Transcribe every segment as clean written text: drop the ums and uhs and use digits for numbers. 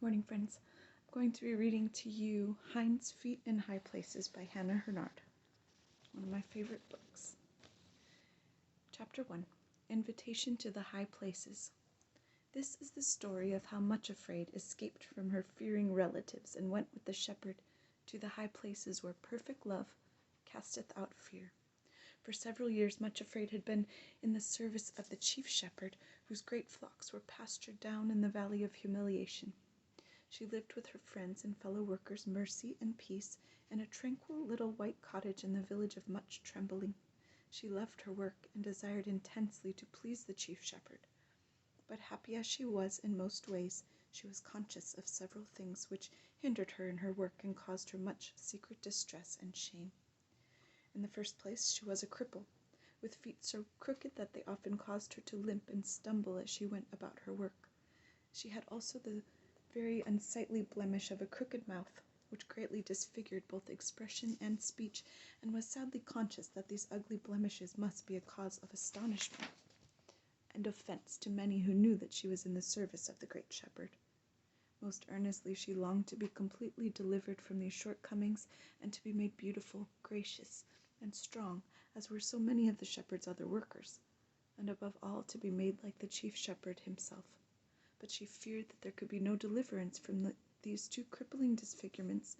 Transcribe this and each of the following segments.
Morning, friends. I'm going to be reading to you Hinds, Feet in High Places by Hannah Hurnard, one of my favorite books. Chapter 1, Invitation to the High Places. This is the story of how Much Afraid escaped from her fearing relatives and went with the shepherd to the high places where perfect love casteth out fear. For several years Much Afraid had been in the service of the chief shepherd, whose great flocks were pastured down in the valley of humiliation. She lived with her friends and fellow workers, Mercy and Peace, in a tranquil little white cottage in the village of Much Trembling. She loved her work and desired intensely to please the chief shepherd. But happy as she was in most ways, she was conscious of several things which hindered her in her work and caused her much secret distress and shame. In the first place, she was a cripple, with feet so crooked that they often caused her to limp and stumble as she went about her work. She had also the very unsightly blemish of a crooked mouth, which greatly disfigured both expression and speech, and was sadly conscious that these ugly blemishes must be a cause of astonishment and offense to many who knew that she was in the service of the great shepherd. Most earnestly she longed to be completely delivered from these shortcomings, and to be made beautiful, gracious, and strong, as were so many of the shepherd's other workers, and above all to be made like the chief shepherd himself. But she feared that there could be no deliverance from these two crippling disfigurements,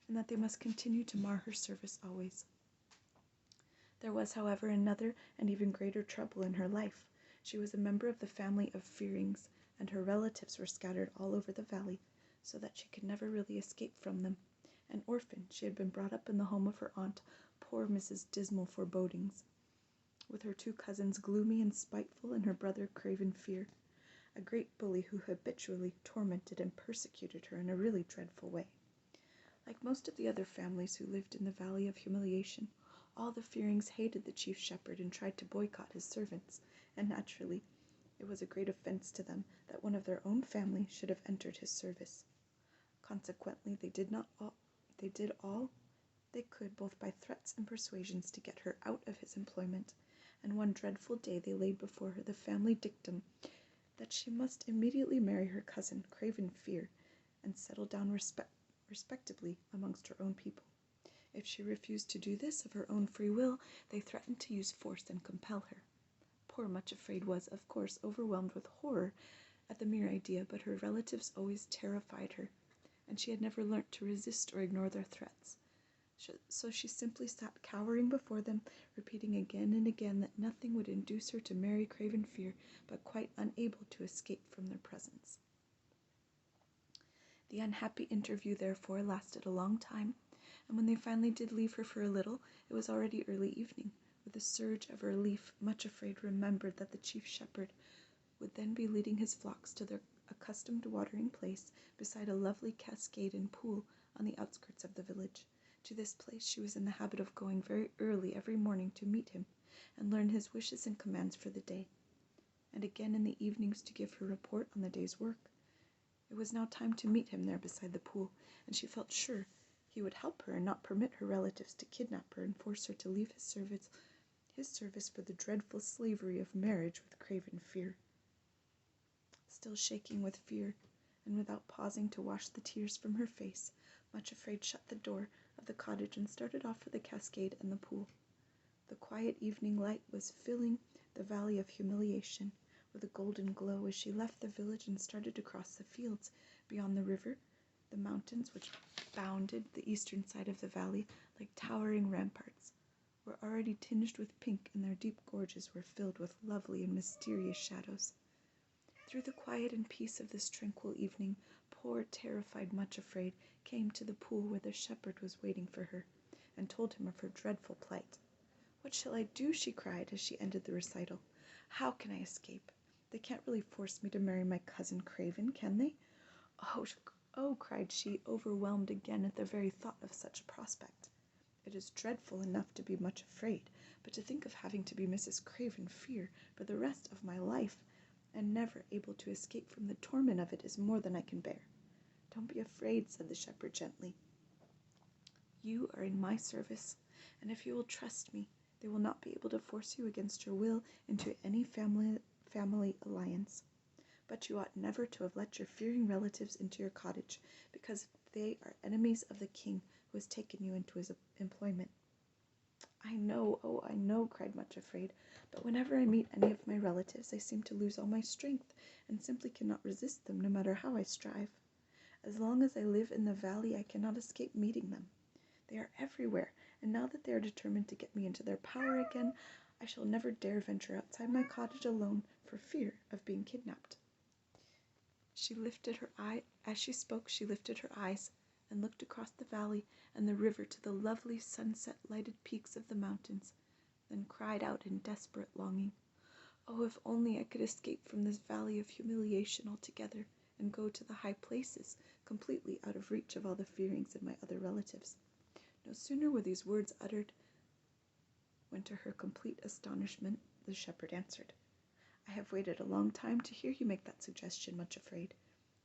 and that they must continue to mar her service always. There was, however, another and even greater trouble in her life. She was a member of the family of Fearings, and her relatives were scattered all over the valley, so that she could never really escape from them. An orphan, she had been brought up in the home of her aunt, poor Mrs. Dismal Forebodings, with her two cousins Gloomy and Spiteful, and her brother Craven Fear, a great bully who habitually tormented and persecuted her in a really dreadful way. Like most of the other families who lived in the Valley of Humiliation, all the Fearings hated the chief shepherd and tried to boycott his servants, and naturally it was a great offense to them that one of their own family should have entered his service. Consequently, they did all they could, both by threats and persuasions, to get her out of his employment, and one dreadful day they laid before her the family dictum that she must immediately marry her cousin, Craven Fear, and settle down respectably amongst her own people. If she refused to do this of her own free will, they threatened to use force and compel her. Poor Much Afraid was, of course, overwhelmed with horror at the mere idea, but her relatives always terrified her, and she had never learnt to resist or ignore their threats. So she simply sat cowering before them, repeating again and again that nothing would induce her to marry Craven Fear, but quite unable to escape from their presence. The unhappy interview, therefore, lasted a long time, and when they finally did leave her for a little, it was already early evening. With a surge of relief, Much Afraid remembered that the chief shepherd would then be leading his flocks to their accustomed watering place beside a lovely cascade and pool on the outskirts of the village. To this place she was in the habit of going very early every morning to meet him and learn his wishes and commands for the day, and again in the evenings to give her report on the day's work. It was now time to meet him there beside the pool, and she felt sure he would help her and not permit her relatives to kidnap her and force her to leave his service for the dreadful slavery of marriage with Craven Fear. Still shaking with fear, and without pausing to wash the tears from her face, Much Afraid shut the door of the cottage and started off for the cascade and the pool. The quiet evening light was filling the Valley of Humiliation with a golden glow as she left the village and started to cross the fields beyond the river. The mountains, which bounded the eastern side of the valley like towering ramparts, were already tinged with pink, and their deep gorges were filled with lovely and mysterious shadows. Through the quiet and peace of this tranquil evening, poor, terrified Much Afraid came to the pool where the shepherd was waiting for her, and told him of her dreadful plight. "What shall I do?" she cried as she ended the recital. "How can I escape? They can't really force me to marry my cousin Craven, can they? Oh, cried she, overwhelmed again at the very thought of such a prospect. It is dreadful enough to be much afraid, but to think of having to be Mrs. Craven Fear for the rest of my life, and never able to escape from the torment of it, is more than I can bear." "Don't be afraid," said the shepherd gently. "You are in my service, and if you will trust me, they will not be able to force you against your will into any family alliance. But you ought never to have let your fearing relatives into your cottage, because they are enemies of the king who has taken you into his employment." "I know, oh, I know," cried Much Afraid, "but whenever I meet any of my relatives, I seem to lose all my strength, and simply cannot resist them, no matter how I strive. As long as I live in the valley, I cannot escape meeting them. They are everywhere, and now that they are determined to get me into their power again, I shall never dare venture outside my cottage alone for fear of being kidnapped." As she spoke, she lifted her eyes and looked across the valley and the river to the lovely sunset-lighted peaks of the mountains, then cried out in desperate longing, "Oh, if only I could escape from this valley of humiliation altogether, and go to the high places, completely out of reach of all the Fearings and my other relatives." No sooner were these words uttered, when to her complete astonishment, the shepherd answered, "I have waited a long time to hear you make that suggestion, Much Afraid.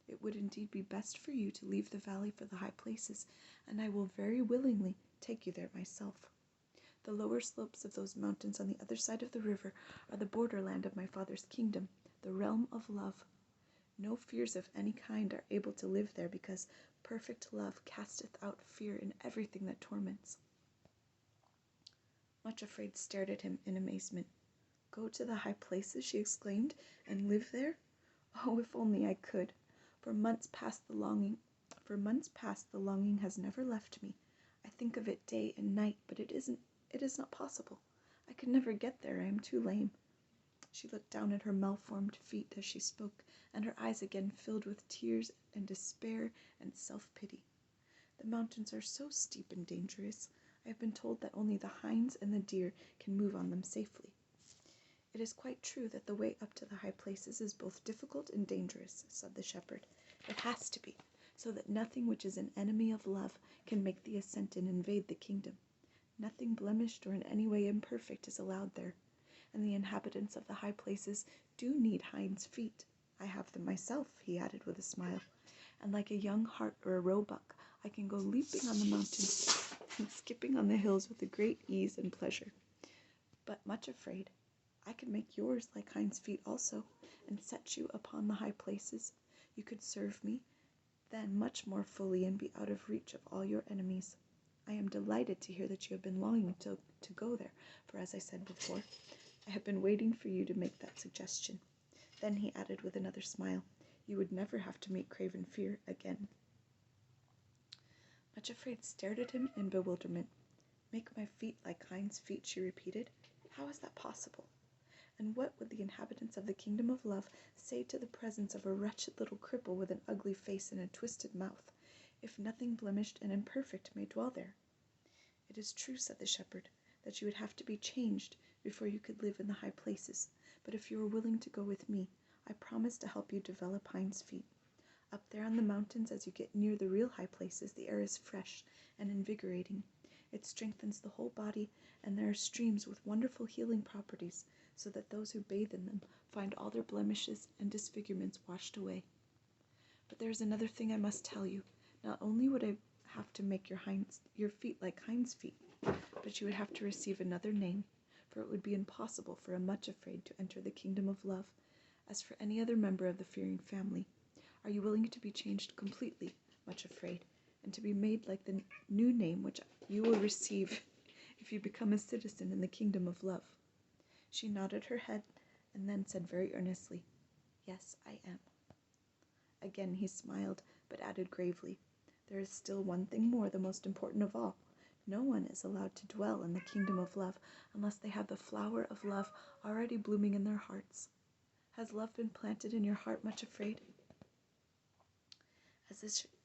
It would indeed be best for you to leave the valley for the high places, and I will very willingly take you there myself. The lower slopes of those mountains on the other side of the river are the borderland of my father's kingdom, the realm of love. No fears of any kind are able to live there, because perfect love casteth out fear in everything that torments." Much Afraid stared at him in amazement. "Go to the high places," she exclaimed, "and live there? Oh, if only I could! For months past the longing has never left me. I think of it day and night, but it is not possible. I could never get there. I am too lame." She looked down at her malformed feet as she spoke, and her eyes again filled with tears and despair and self-pity. "The mountains are so steep and dangerous. I have been told that only the hinds and the deer can move on them safely." "It is quite true that the way up to the high places is both difficult and dangerous," said the shepherd. "It has to be, so that nothing which is an enemy of love can make the ascent and invade the kingdom. Nothing blemished or in any way imperfect is allowed there, and the inhabitants of the high places do need hinds' feet. I have them myself," he added with a smile, "and like a young hart or a roebuck, I can go leaping on the mountains and skipping on the hills with a great ease and pleasure. But Much Afraid, I could make yours like hinds' feet also, and set you upon the high places. You could serve me then much more fully and be out of reach of all your enemies. I am delighted to hear that you have been longing to go there, for as I said before, I have been waiting for you to make that suggestion." Then he added with another smile, "You would never have to meet Craven Fear again." Much Afraid stared at him in bewilderment. "Make my feet like hinds' feet," she repeated. "How is that possible? And what would the inhabitants of the kingdom of love say to the presence of a wretched little cripple with an ugly face and a twisted mouth, if nothing blemished and imperfect may dwell there?" "It is true," said the shepherd, "that you would have to be changed before you could live in the high places, but if you are willing to go with me, I promise to help you develop hinds' feet. Up there on the mountains, as you get near the real high places, the air is fresh and invigorating. It strengthens the whole body, and there are streams with wonderful healing properties, so that those who bathe in them find all their blemishes and disfigurements washed away. But there is another thing I must tell you. Not only would I have to make your feet like hinds' feet, but you would have to receive another name, for it would be impossible for a Much Afraid to enter the kingdom of love, as for any other member of the Fearing family. Are you willing to be changed completely, Much Afraid, and to be made like the new name which you will receive if you become a citizen in the kingdom of love?" She nodded her head, and then said very earnestly, "Yes, I am." Again he smiled, but added gravely, "There is still one thing more, the most important of all. No one is allowed to dwell in the kingdom of love unless they have the flower of love already blooming in their hearts. Has love been planted in your heart, Much Afraid?"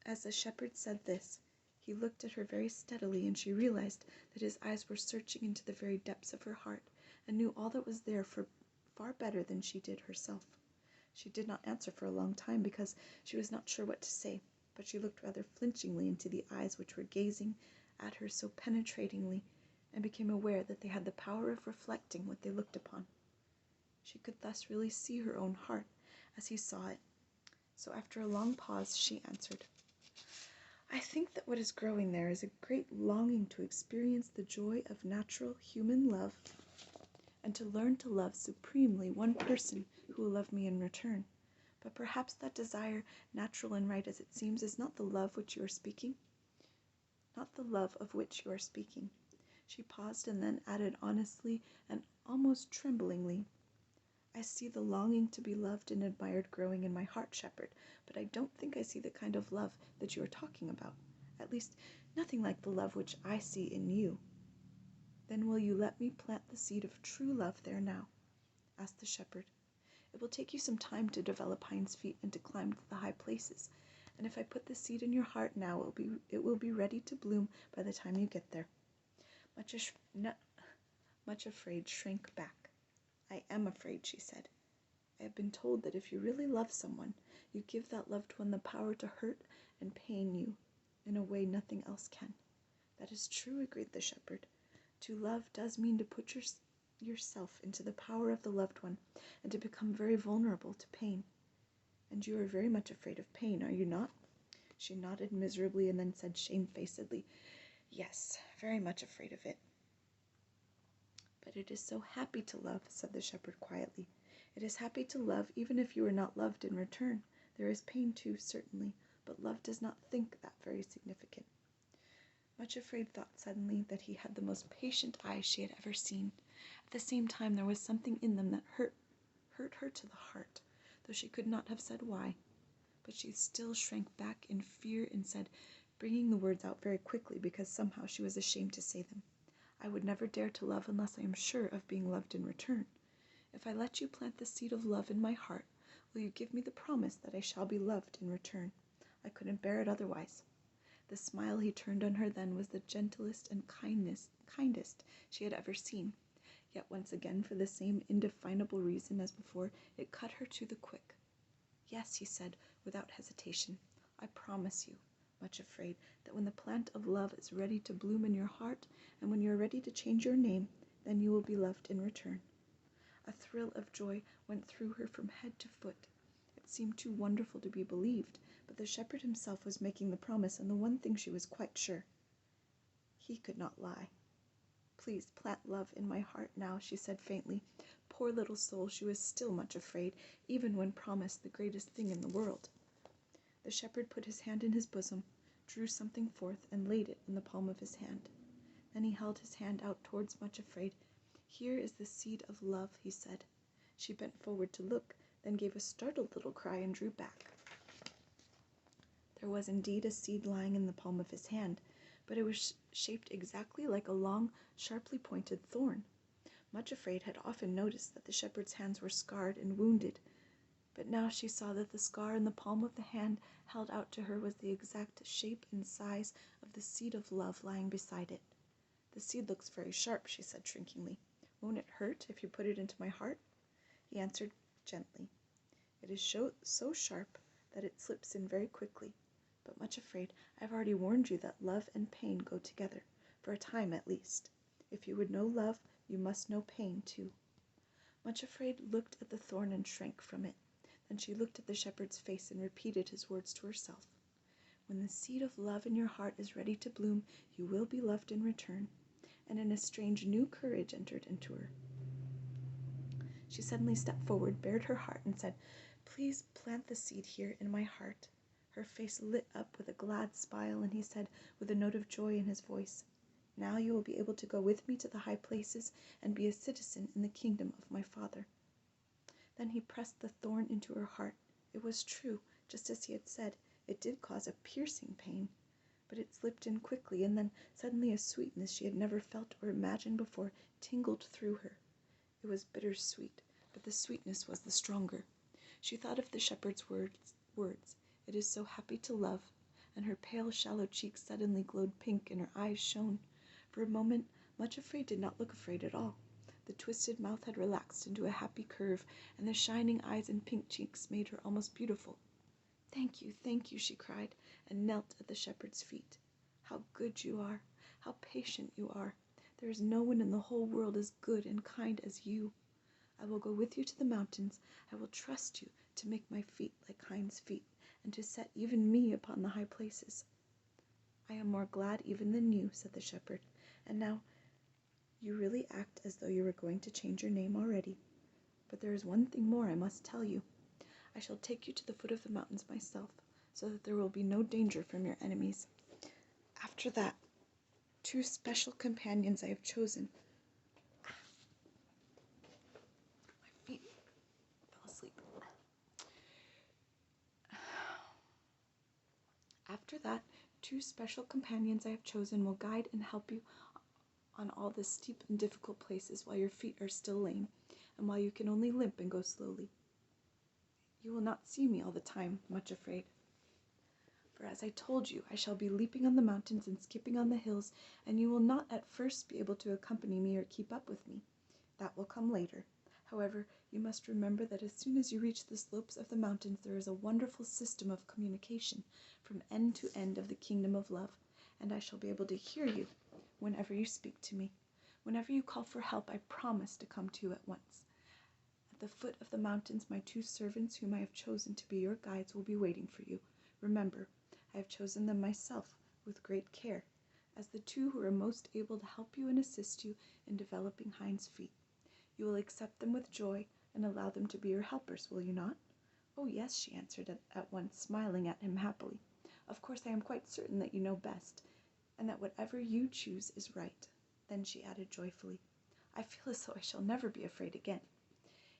As the shepherd said this, he looked at her very steadily, and she realized that his eyes were searching into the very depths of her heart, and knew all that was there far better than she did herself. She did not answer for a long time, because she was not sure what to say, but she looked rather flinchingly into the eyes which were gazing at her so penetratingly, and became aware that they had the power of reflecting what they looked upon. She could thus really see her own heart as he saw it. So after a long pause, she answered, "I think that what is growing there is a great longing to experience the joy of natural human love, and to learn to love supremely one person who will love me in return. But perhaps that desire, natural and right as it seems, is not the love which you are speaking. Not the love of which you are speaking. She paused and then added honestly and almost tremblingly, I see the longing to be loved and admired growing in my heart, Shepherd, but I don't think I see the kind of love that you are talking about. At least, nothing like the love which I see in you. Then will you let me plant the seed of true love there now? Asked the shepherd. It will take you some time to develop hinds feet and to climb to the high places, and if I put the seed in your heart now, it will be ready to bloom by the time you get there. Much afraid, shrank back. I am afraid, she said. I have been told that if you really love someone, you give that loved one the power to hurt and pain you in a way nothing else can. That is true, agreed the shepherd. To love does mean to put yourself into the power of the loved one and to become very vulnerable to pain. And you are very much afraid of pain, are you not? She nodded miserably and then said shamefacedly, Yes, very much afraid of it. But it is so happy to love, said the shepherd quietly. It is happy to love even if you are not loved in return. There is pain too, certainly, but love does not think that very significant. Much afraid thought suddenly that he had the most patient eyes she had ever seen. At the same time, there was something in them that hurt her to the heart, though she could not have said why. But she still shrank back in fear and said, bringing the words out very quickly because somehow she was ashamed to say them, I would never dare to love unless I am sure of being loved in return. If I let you plant the seed of love in my heart, will you give me the promise that I shall be loved in return? I couldn't bear it otherwise. The smile he turned on her then was the gentlest and kindest she had ever seen. Yet once again, for the same indefinable reason as before, it cut her to the quick. Yes, he said, without hesitation, I promise you, much afraid, that when the plant of love is ready to bloom in your heart, and when you are ready to change your name, then you will be loved in return. A thrill of joy went through her from head to foot. It seemed too wonderful to be believed, but the shepherd himself was making the promise, and the one thing she was quite sure. He could not lie. Please plant love in my heart now, she said faintly. Poor little soul, she was still much afraid, even when promised the greatest thing in the world. The shepherd put his hand in his bosom, drew something forth, and laid it in the palm of his hand. Then he held his hand out towards Much Afraid. Here is the seed of love, he said. She bent forward to look, then gave a startled little cry and drew back. There was indeed a seed lying in the palm of his hand, but it was shaped exactly like a long, sharply pointed thorn. Much Afraid had often noticed that the shepherd's hands were scarred and wounded, but now she saw that the scar in the palm of the hand held out to her was the exact shape and size of the seed of love lying beside it. The seed looks very sharp, she said shrinkingly. Won't it hurt if you put it into my heart? He answered gently. It is so sharp that it slips in very quickly. But Much Afraid, I've already warned you that love and pain go together, for a time at least. If you would know love, you must know pain too. Much Afraid looked at the thorn and shrank from it. Then she looked at the shepherd's face and repeated his words to herself. When the seed of love in your heart is ready to bloom, you will be loved in return. And in a strange new courage entered into her. She suddenly stepped forward, bared her heart, and said, Please plant the seed here in my heart. Her face lit up with a glad smile, and he said, with a note of joy in his voice, Now you will be able to go with me to the high places and be a citizen in the kingdom of my Father. Then he pressed the thorn into her heart. It was true, just as he had said. It did cause a piercing pain, but it slipped in quickly, and then suddenly a sweetness she had never felt or imagined before tingled through her. It was bittersweet, but the sweetness was the stronger. She thought of the shepherd's words, It is so happy to love, and her pale, shallow cheeks suddenly glowed pink and her eyes shone. For a moment, Much Afraid did not look afraid at all. The twisted mouth had relaxed into a happy curve, and the shining eyes and pink cheeks made her almost beautiful. Thank you, she cried, and knelt at the shepherd's feet. How good you are! How patient you are! There is no one in the whole world as good and kind as you. I will go with you to the mountains. I will trust you to make my feet like hinds' feet, and to set even me upon the high places. I am more glad even than you, said the shepherd. And now, you really act as though you were going to change your name already. But there is one thing more I must tell you. I shall take you to the foot of the mountains myself, so that there will be no danger from your enemies. After that, 2 special companions I have chosen. My feet fell asleep. After that, 2 special companions I have chosen will guide and help you on all the steep and difficult places while your feet are still lame, and while you can only limp and go slowly. You will not see me all the time, much afraid. For as I told you, I shall be leaping on the mountains and skipping on the hills, and you will not at first be able to accompany me or keep up with me. That will come later. However, you must remember that as soon as you reach the slopes of the mountains, there is a wonderful system of communication from end to end of the kingdom of love, and I shall be able to hear you whenever you speak to me. Whenever you call for help, I promise to come to you at once. At the foot of the mountains, my 2 servants, whom I have chosen to be your guides, will be waiting for you. Remember, I have chosen them myself with great care, as the 2 who are most able to help you and assist you in developing hinds feet. You will accept them with joy and allow them to be your helpers, will you not? Oh, yes, she answered at once, smiling at him happily. Of course, I am quite certain that you know best, and that whatever you choose is right. Then she added joyfully, I feel as though I shall never be afraid again.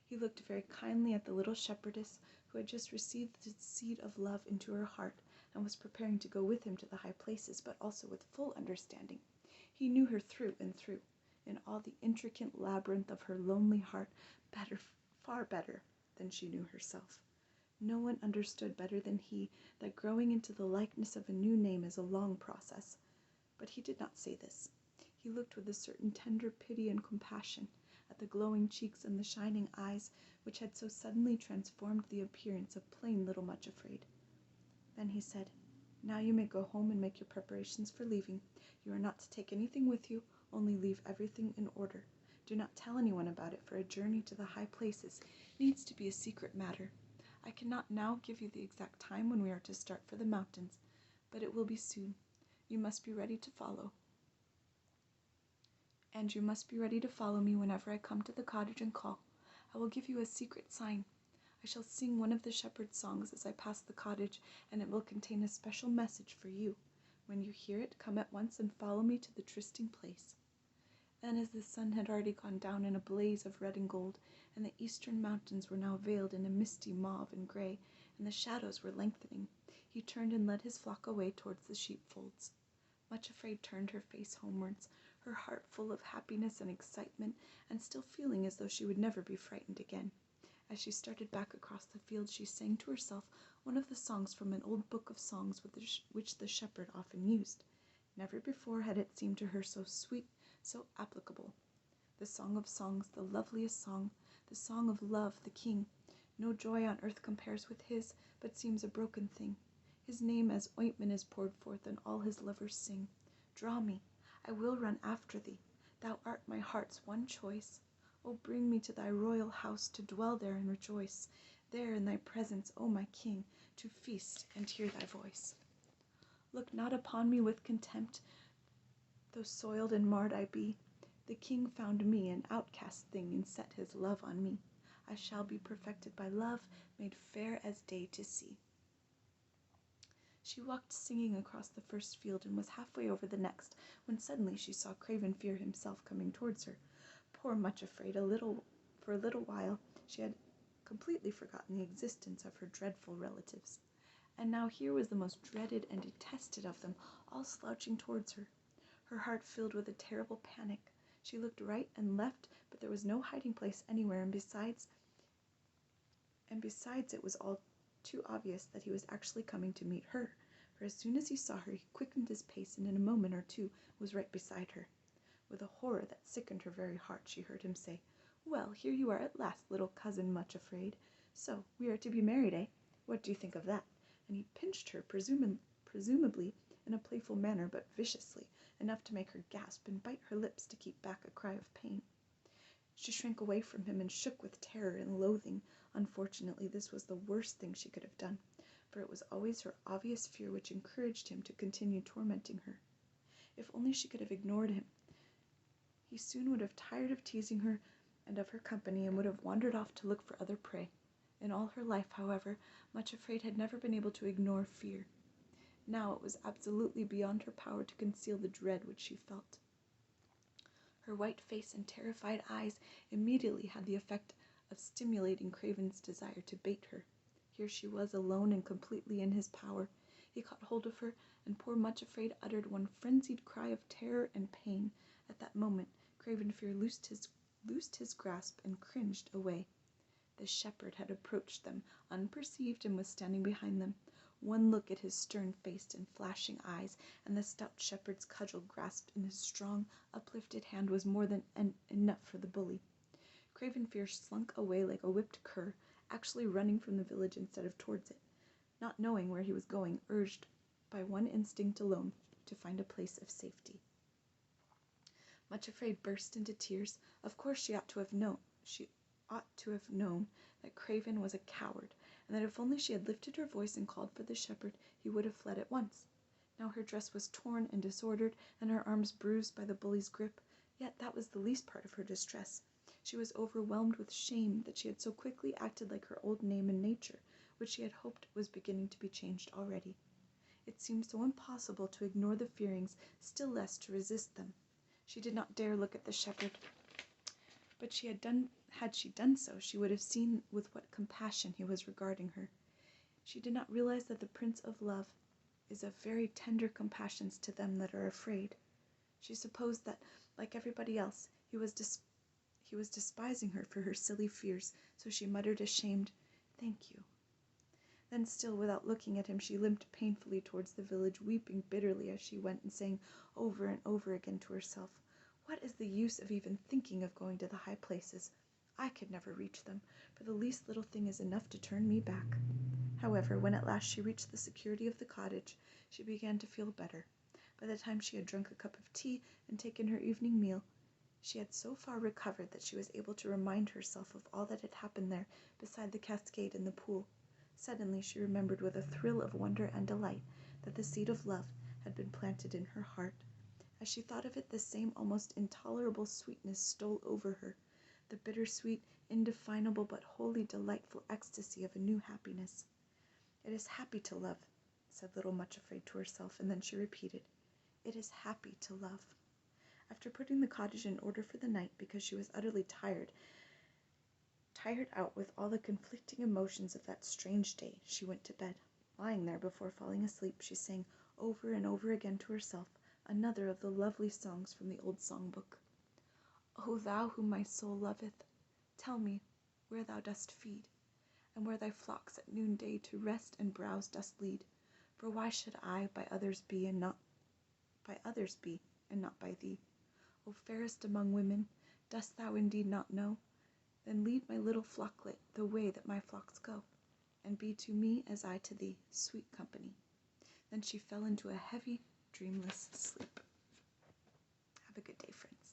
He looked very kindly at the little shepherdess who had just received the seed of love into her heart and was preparing to go with him to the high places, but also with full understanding. He knew her through and through, in all the intricate labyrinth of her lonely heart, better, far better than she knew herself. No one understood better than he that growing into the likeness of a new name is a long process. But he did not say this. He looked with a certain tender pity and compassion at the glowing cheeks and the shining eyes which had so suddenly transformed the appearance of plain little Much Afraid. Then he said, Now you may go home and make your preparations for leaving. You are not to take anything with you, only leave everything in order. Do not tell anyone about it, for a journey to the high places needs to be a secret matter. I cannot now give you the exact time when we are to start for the mountains, but it will be soon. You must be ready to follow. And you must be ready to follow me whenever I come to the cottage and call. I will give you a secret sign. I shall sing one of the shepherd's songs as I pass the cottage, and it will contain a special message for you. When you hear it, come at once and follow me to the trysting place. Then, as the sun had already gone down in a blaze of red and gold, and the eastern mountains were now veiled in a misty mauve and gray, and the shadows were lengthening, he turned and led his flock away towards the sheepfolds. Much Afraid turned her face homewards, her heart full of happiness and excitement, and still feeling as though she would never be frightened again. As she started back across the field, she sang to herself one of the songs from an old book of songs which the shepherd often used. Never before had it seemed to her so sweet, so applicable. The Song of Songs, the loveliest song, the song of love, the king. No joy on earth compares with his, but seems a broken thing. His name as ointment is poured forth, and all his lovers sing. Draw me, I will run after thee. Thou art my heart's one choice. O bring me to thy royal house, to dwell there and rejoice. There in thy presence, O my king, to feast and hear thy voice. Look not upon me with contempt, though soiled and marred I be. The king found me an outcast thing, and set his love on me. I shall be perfected by love, made fair as day to see. She walked singing across the first field, and was halfway over the next, when suddenly she saw Craven Fear himself coming towards her. Poor Much Afraid, for a little while she had completely forgotten the existence of her dreadful relatives. And now here was the most dreaded and detested of them, all slouching towards her. Her heart filled with a terrible panic. She looked right and left, but there was no hiding place anywhere, and besides it was all too obvious that he was actually coming to meet her, for as soon as he saw her, he quickened his pace, and in a moment or two was right beside her. With a horror that sickened her very heart, she heard him say, Well, here you are at last, little cousin Much Afraid. So, we are to be married, eh? What do you think of that? And he pinched her, presumably in a playful manner, but viciously, enough to make her gasp and bite her lips to keep back a cry of pain. She shrank away from him and shook with terror and loathing. Unfortunately, this was the worst thing she could have done, for it was always her obvious fear which encouraged him to continue tormenting her. If only she could have ignored him, he soon would have tired of teasing her and of her company, and would have wandered off to look for other prey. In all her life, however, Much Afraid had never been able to ignore fear. Now it was absolutely beyond her power to conceal the dread which she felt. Her white face and terrified eyes immediately had the effect of stimulating Craven's desire to bait her. Here she was, alone and completely in his power. He caught hold of her, and poor Much Afraid uttered one frenzied cry of terror and pain. At that moment, Craven Fear loosed his grasp and cringed away. The shepherd had approached them unperceived and was standing behind them. One look at his stern face and flashing eyes, and the stout shepherd's cudgel grasped in his strong, uplifted hand was more than enough for the bully. Craven Fear slunk away like a whipped cur, actually running from the village instead of towards it, not knowing where he was going, urged by one instinct alone, to find a place of safety. Much Afraid burst into tears. Of course she ought to have known that Craven was a coward, and that if only she had lifted her voice and called for the shepherd, he would have fled at once. Now her dress was torn and disordered, and her arms bruised by the bully's grip, yet that was the least part of her distress. She was overwhelmed with shame that she had so quickly acted like her old name and nature, which she had hoped was beginning to be changed already. It seemed so impossible to ignore the fearings, still less to resist them. She did not dare look at the shepherd, but had she done so, she would have seen with what compassion he was regarding her. She did not realize that the Prince of Love is of very tender compassions to them that are afraid. She supposed that, like everybody else, he was despising her for her silly fears, so she muttered ashamed, "Thank you." Then still, without looking at him, she limped painfully towards the village, weeping bitterly as she went, and saying over and over again to herself, "What is the use of even thinking of going to the high places? I could never reach them, for the least little thing is enough to turn me back." However, when at last she reached the security of the cottage, she began to feel better. By the time she had drunk a cup of tea and taken her evening meal, she had so far recovered that she was able to remind herself of all that had happened there beside the cascade and the pool. Suddenly she remembered with a thrill of wonder and delight that the seed of love had been planted in her heart. As she thought of it, the same almost intolerable sweetness stole over her, the bittersweet, indefinable but wholly delightful ecstasy of a new happiness. "It is happy to love," said little Much Afraid to herself, and then she repeated, "It is happy to love." After putting the cottage in order for the night, because she was utterly tired out with all the conflicting emotions of that strange day, she went to bed. Lying there before falling asleep, she sang over and over again to herself another of the lovely songs from the old songbook. "O thou whom my soul loveth, tell me where thou dost feed, and where thy flocks at noonday to rest and browse dost lead. For why should I by others be, and not by thee? O fairest among women, dost thou indeed not know? Then lead my little flocklet the way that my flocks go, and be to me as I to thee, sweet company." Then she fell into a heavy, dreamless sleep. Have a good day, friends.